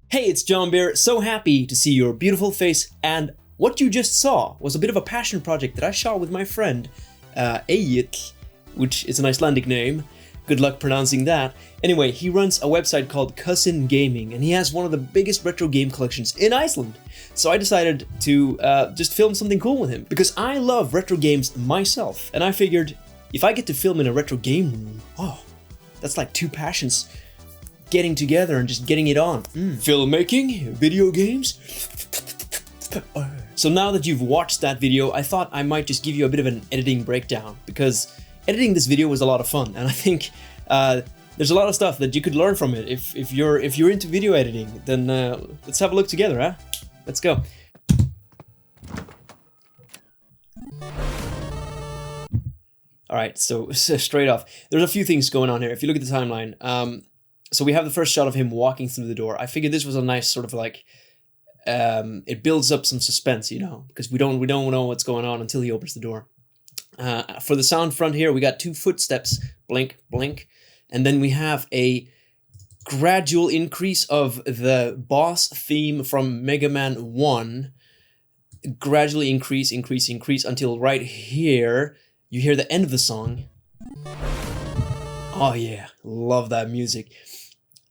Hey, it's John Bear. So happy to see your beautiful face, and what you just saw was a bit of a passion project that I shot with my friend Egill, which is an Icelandic name. Good luck pronouncing that. Anyway, he runs a website called Cousin Gaming, and he has one of the biggest retro game collections in Iceland. So I decided to just film something cool with him, because I love retro games myself, and I figured if I get to film in a retro game room, oh, that's like two passions getting together and just getting it on. Filmmaking, video games. So now that you've watched that video, I thought I might just give you a bit of an editing breakdown, because editing this video was a lot of fun, and I think there's a lot of stuff that you could learn from it. If you're into video editing, then let's have a look together, huh? Let's go. Alright, so straight off, there's a few things going on here. If you look at the timeline, so we have the first shot of him walking through the door. I figured this was a nice sort of like, it builds up some suspense, you know, because we don't know what's going on until he opens the door. For the sound front here, we got two footsteps, blink, blink, and then we have a gradual increase of the boss theme from Mega Man 1, gradually increase until right here, you hear the end of the song. Oh yeah, love that music.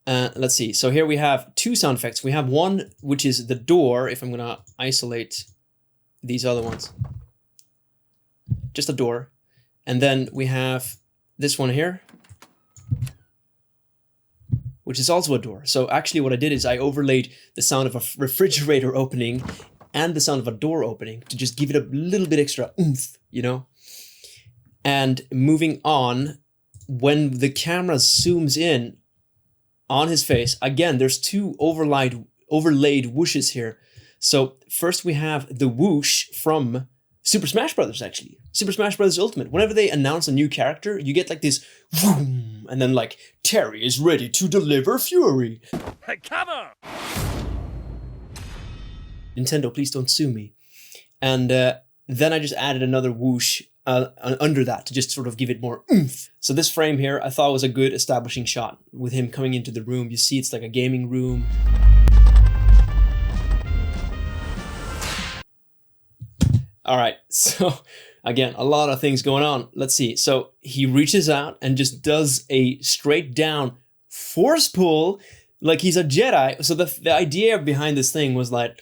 Let's see, so here we have two sound effects. We have one, which is the door, if I'm gonna isolate these other ones. Just a door. And then we have this one here, which is also a door. So actually what I did is I overlaid the sound of a refrigerator opening and the sound of a door opening to just give it a little bit extra oomph, you know? And moving on, when the camera zooms in on his face, again, there's two overlaid whooshes here. So first we have the whoosh from Super Smash Brothers, actually. Super Smash Brothers Ultimate. Whenever they announce a new character, you get like this vroom, and then like, Terry is ready to deliver fury. Cover! Nintendo, please don't sue me. And then I just added another whoosh under that to just sort of give it more oomph. So this frame here, I thought was a good establishing shot with him coming into the room. You see it's like a gaming room. All right, so again, a lot of things going on. Let's see. So he reaches out and just does a straight down force pull like he's a Jedi. So the idea behind this thing was like,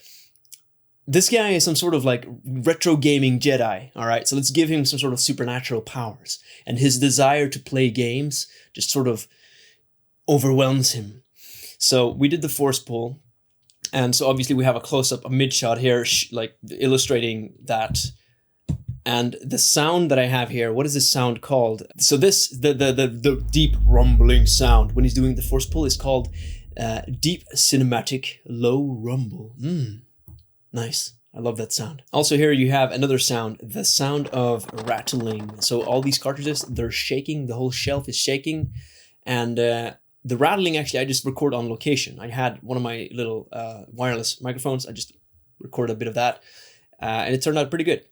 this guy is some sort of like retro gaming Jedi, all right? So let's give him some sort of supernatural powers. And his desire to play games just sort of overwhelms him. So we did the force pull. And so obviously we have a close-up, a mid-shot here, like illustrating that. And the sound that I have here, what is this sound called? So this, the deep rumbling sound when he's doing the force pull is called deep cinematic low rumble. Nice. I love that sound. Also here you have another sound, the sound of rattling. So all these cartridges, they're shaking, the whole shelf is shaking. And the rattling, actually, I just record on location. I had one of my little wireless microphones. I just recorded a bit of that. And it turned out pretty good.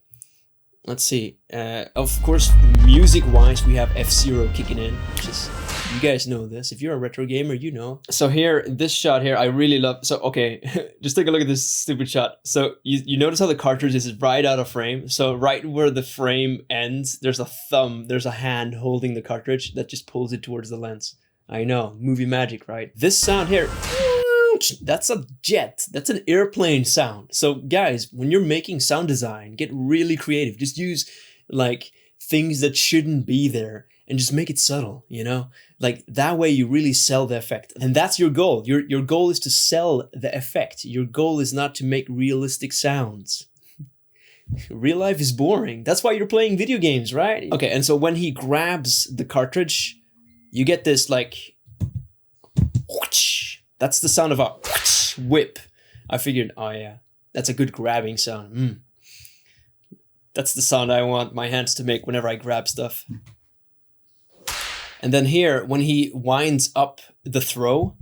Let's see. Of course, music-wise, we have F-Zero kicking in, which is... You guys know this. If you're a retro gamer, you know. So here, this shot here, I really love... So, okay, just take a look at this stupid shot. So, you notice how the cartridge is right out of frame? So, right where the frame ends, there's a thumb, there's a hand holding the cartridge that just pulls it towards the lens. I know, movie magic, right? This sound here, that's a jet. That's an airplane sound. So, guys, when you're making sound design, get really creative. Just use, like, things that shouldn't be there. And just make it subtle, you know? Like, that way you really sell the effect. And that's your goal. Your goal is to sell the effect. Your goal is not to make realistic sounds. Real life is boring. That's why you're playing video games, right? Okay, and so when he grabs the cartridge, you get this, like... Whoosh. That's the sound of a... Whoosh. whip, I figured, oh yeah, that's a good grabbing sound. That's the sound I want my hands to make whenever I grab stuff. And then here, when he winds up the throw,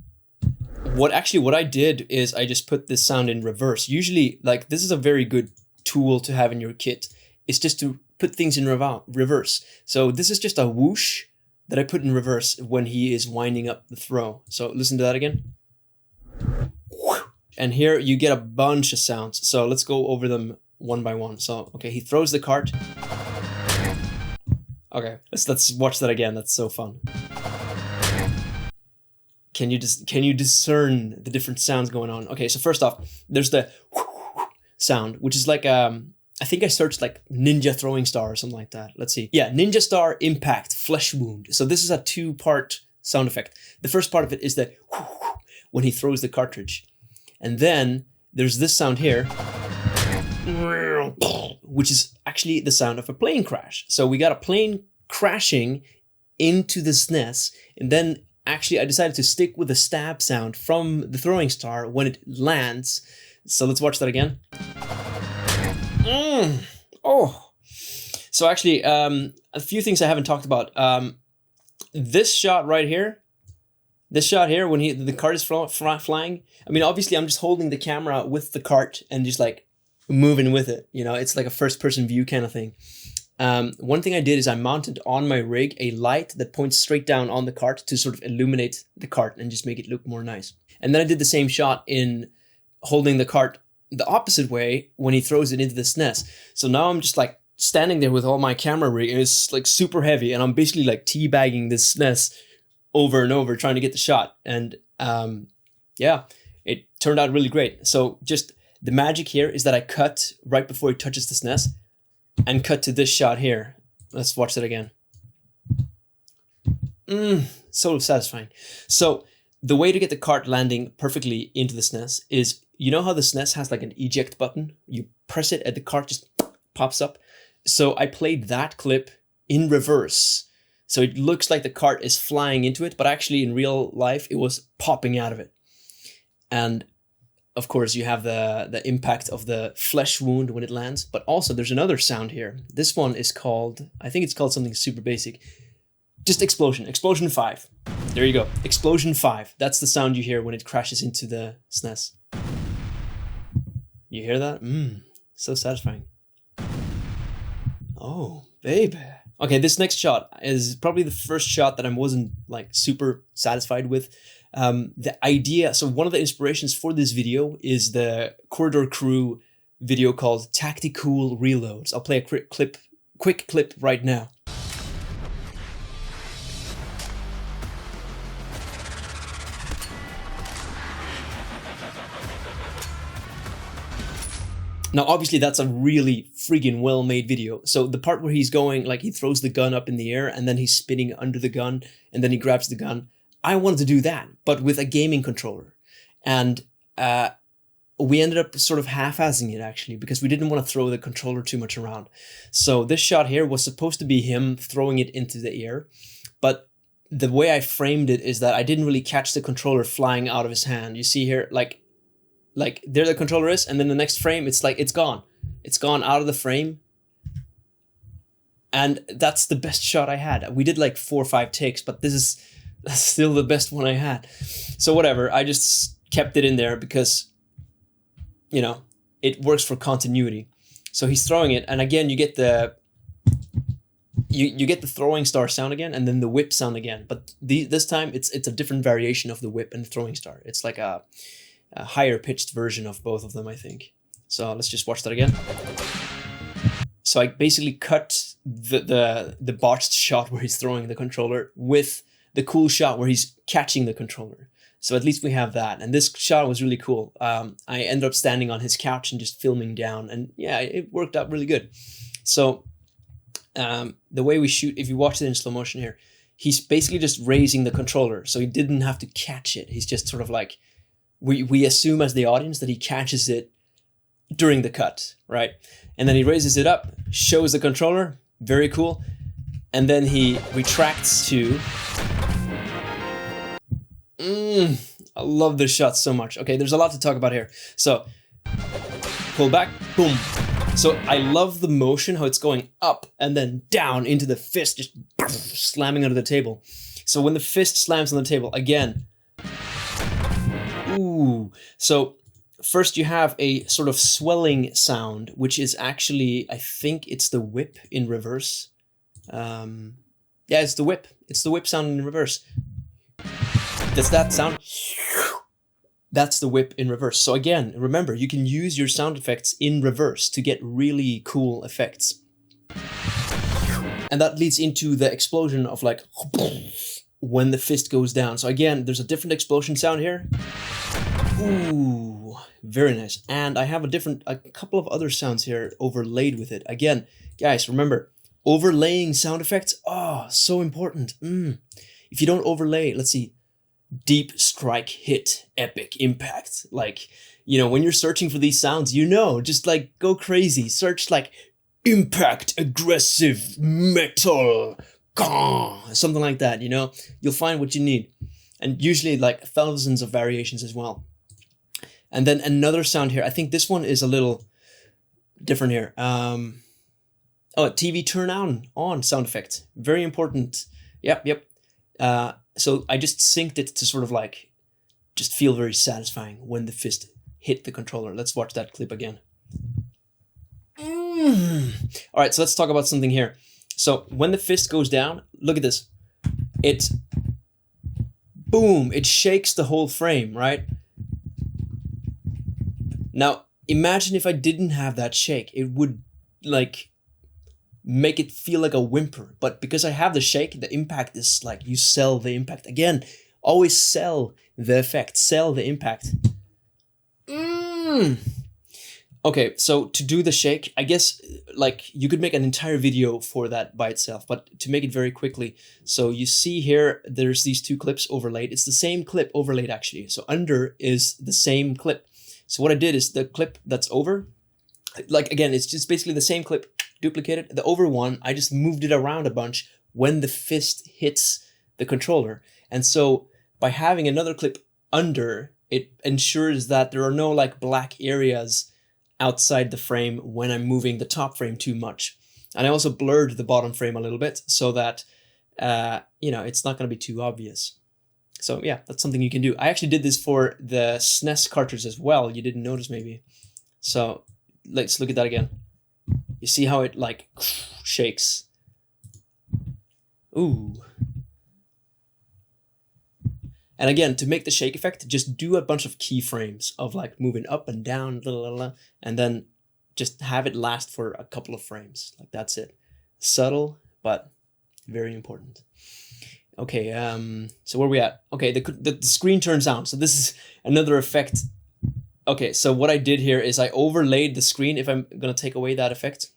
what I did is I just put this sound in reverse. Usually, like, this is a very good tool to have in your kit. It's just to put things in reverse. So this is just a whoosh that I put in reverse when he is winding up the throw. So listen to that again. And here you get a bunch of sounds. So let's go over them one by one. So, okay, he throws the cart. Okay, let's watch that again. That's so fun. Can you discern the different sounds going on? Okay, so first off, there's the sound, which is like I think I searched like ninja throwing star or something like that. Let's see. Yeah, ninja star impact flesh wound. So this is a 2-part sound effect. The first part of it is the when he throws the cartridge, and then there's this sound here, which is actually the sound of a plane crash. So we got a plane crashing into the SNES, and then actually I decided to stick with the stab sound from the throwing star when it lands. So let's watch that again. Oh, so actually a few things I haven't talked about. This shot right here, when the cart is flying, I mean, obviously I'm just holding the camera with the cart and just like moving with it, you know, it's like a first person view kind of thing. One thing I did is I mounted on my rig a light that points straight down on the cart to sort of illuminate the cart and just make it look more nice. And then I did the same shot in holding the cart the opposite way when he throws it into the SNES. So now I'm just like standing there with all my camera rig, and it's like super heavy, and I'm basically like teabagging this SNES over and over trying to get the shot. And yeah, it turned out really great. So just the magic here is that I cut right before he touches the SNES and cut to this shot here. Let's watch that again. So satisfying. So the way to get the cart landing perfectly into the SNES is, you know how the SNES has like an eject button? You press it and the cart just pops up. So I played that clip in reverse. So it looks like the cart is flying into it, but actually in real life, it was popping out of it. And of course, you have the impact of the flesh wound when it lands, but also there's another sound here. This one is called, I think it's called something super basic. Just explosion, explosion 5. There you go, explosion 5. That's the sound you hear when it crashes into the SNES. You hear that? So satisfying. Oh, baby. Okay, this next shot is probably the first shot that I wasn't like super satisfied with. The idea, so one of the inspirations for this video is the Corridor Crew video called Tactical Reloads. I'll play a quick clip right now. Now, obviously, that's a really freaking well-made video. So the part where he's going, like he throws the gun up in the air and then he's spinning under the gun and then he grabs the gun. I wanted to do that, but with a gaming controller. And we ended up sort of half-assing it, actually, because we didn't want to throw the controller too much around. So this shot here was supposed to be him throwing it into the air. But the way I framed it is that I didn't really catch the controller flying out of his hand. You see here, like there the controller is, and then the next frame, it's like, it's gone. It's gone out of the frame. And that's the best shot I had. We did like 4 or 5 takes, but that's still the best one I had. So whatever, I just kept it in there because, you know, it works for continuity. So he's throwing it, and again, you get the you get the throwing star sound again, and then the whip sound again. But this time, it's a different variation of the whip and the throwing star. It's like a higher pitched version of both of them, I think. So let's just watch that again. So I basically cut the botched shot where he's throwing the controller with the cool shot where he's catching the controller. So at least we have that. And this shot was really cool. I ended up standing on his couch and just filming down, and yeah, it worked out really good. So the way we shoot, if you watch it in slow motion here, he's basically just raising the controller. So he didn't have to catch it. He's just sort of like, we assume as the audience that he catches it during the cut, right? And then he raises it up, shows the controller, very cool. And then he retracts to, I love this shot so much. Okay, there's a lot to talk about here. So, pull back, boom. So I love the motion, how it's going up and then down into the fist, just slamming under the table. So when the fist slams on the table, again, ooh. So first you have a sort of swelling sound, which is actually, I think it's the whip in reverse. Yeah, it's the whip. It's the whip sound in reverse. Does that sound? That's the whip in reverse. So again, remember, you can use your sound effects in reverse to get really cool effects. And that leads into the explosion of like when the fist goes down. So again, there's a different explosion sound here. Ooh, very nice. And I have a couple of other sounds here overlaid with it. Again, guys, remember, overlaying sound effects, oh, so important. If you don't overlay, let's see, deep strike, hit, epic, impact. Like, you know, when you're searching for these sounds, you know, just like go crazy. Search like impact, aggressive, metal, something like that, you know, you'll find what you need. And usually like thousands of variations as well. And then another sound here. I think this one is a little different here. Oh, TV turn on sound effect. Very important. Yep. So I just synced it to sort of like just feel very satisfying when the fist hit the controller. Let's watch that clip again. All right, so let's talk about something here. So when the fist goes down, look at this. It, boom, it shakes the whole frame, right? Now, imagine if I didn't have that shake, it would like make it feel like a whimper. But because I have the shake, the impact is like you sell the impact. Again, always sell the effect, sell the impact. Okay, so to do the shake, I guess like you could make an entire video for that by itself, but to make it very quickly. So you see here, there's these two clips overlaid. It's the same clip overlaid actually. So under is the same clip. So what I did is the clip that's over, like again, it's just basically the same clip duplicated. The over one, I just moved it around a bunch when the fist hits the controller. And so by having another clip under, it ensures that there are no like black areas outside the frame when I'm moving the top frame too much. And I also blurred the bottom frame a little bit so that, you know, it's not going to be too obvious. So yeah, that's something you can do. I actually did this for the SNES cartridge as well. You didn't notice maybe. So let's look at that again. You see how it like shakes. Ooh. And again, to make the shake effect, just do a bunch of keyframes of like moving up and down, and then just have it last for a couple of frames. Like that's it. Subtle, but very important. Okay, so where are we at? Okay, the screen turns on. So this is another effect. Okay, so what I did here is I overlaid the screen if I'm gonna take away that effect.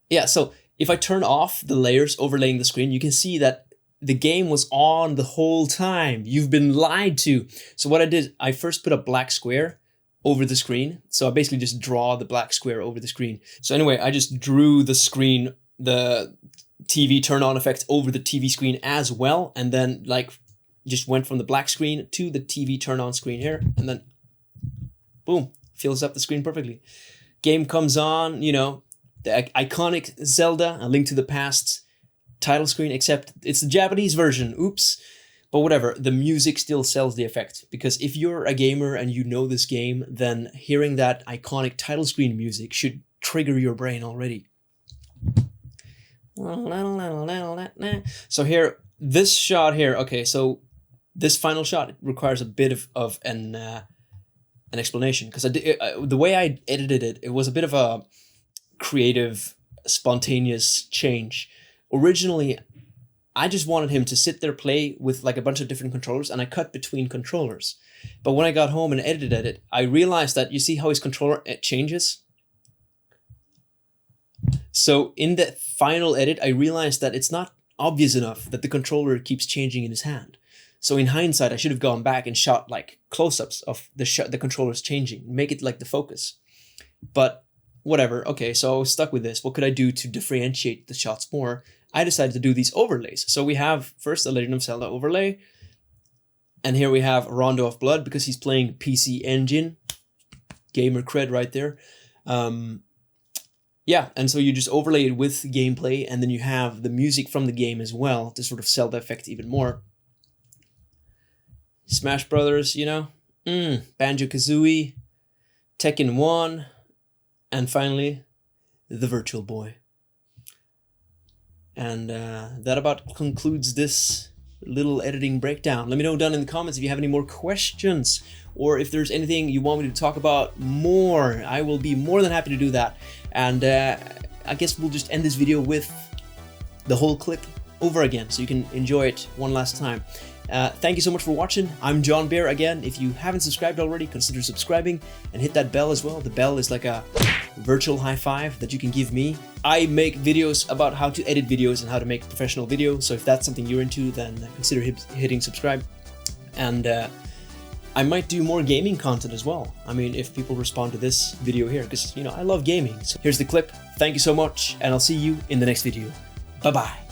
Yeah, so if I turn off the layers overlaying the screen, you can see that the game was on the whole time. You've been lied to. So what I did, I first put a black square over the screen. So I basically just draw the black square over the screen. So anyway, I just drew the screen, the TV turn on effect over the TV screen as well. And then like just went from the black screen to the TV turn on screen here. And then boom, fills up the screen perfectly. Game comes on, you know, the iconic Zelda, A Link to the Past title screen, except it's the Japanese version. Oops. But whatever, the music still sells the effect. Because if you're a gamer and you know this game, then hearing that iconic title screen music should trigger your brain already. So here, this shot here, okay, so this final shot requires a bit of an explanation. Because the way I edited it, it was a bit of a creative, spontaneous change. Originally, I just wanted him to sit there, play with like a bunch of different controllers, and I cut between controllers. But when I got home and edited it, I realized that you see how his controller changes? So in the final edit, I realized that it's not obvious enough that the controller keeps changing in his hand. So in hindsight, I should have gone back and shot like close-ups of the controllers changing, make it like the focus. But whatever, okay, so I was stuck with this. What could I do to differentiate the shots more? I decided to do these overlays. So we have first a Legend of Zelda overlay, And here we have Rondo of Blood because he's playing PC Engine. Gamer cred right there. Yeah, and so you just overlay it with gameplay, and then you have the music from the game as well to sort of sell the effect even more. Smash Brothers, you know, Banjo-Kazooie, Tekken 1, and finally, the Virtual Boy. And that about concludes this little editing breakdown. Let me know down in the comments if you have any more questions, or if there's anything you want me to talk about more. I will be more than happy to do that. And I guess we'll just end this video with the whole clip over again, so you can enjoy it one last time. Thank you so much for watching. I'm John Bear again. If you haven't subscribed already, consider subscribing and hit that bell as well. The bell is like a virtual high five that you can give me. I make videos about how to edit videos and how to make professional videos, so if that's something you're into, then consider hitting subscribe. And I might do more gaming content as well. I mean, if people respond to this video here, because, you know, I love gaming. So here's the clip. Thank you so much, and I'll see you in the next video. Bye-bye.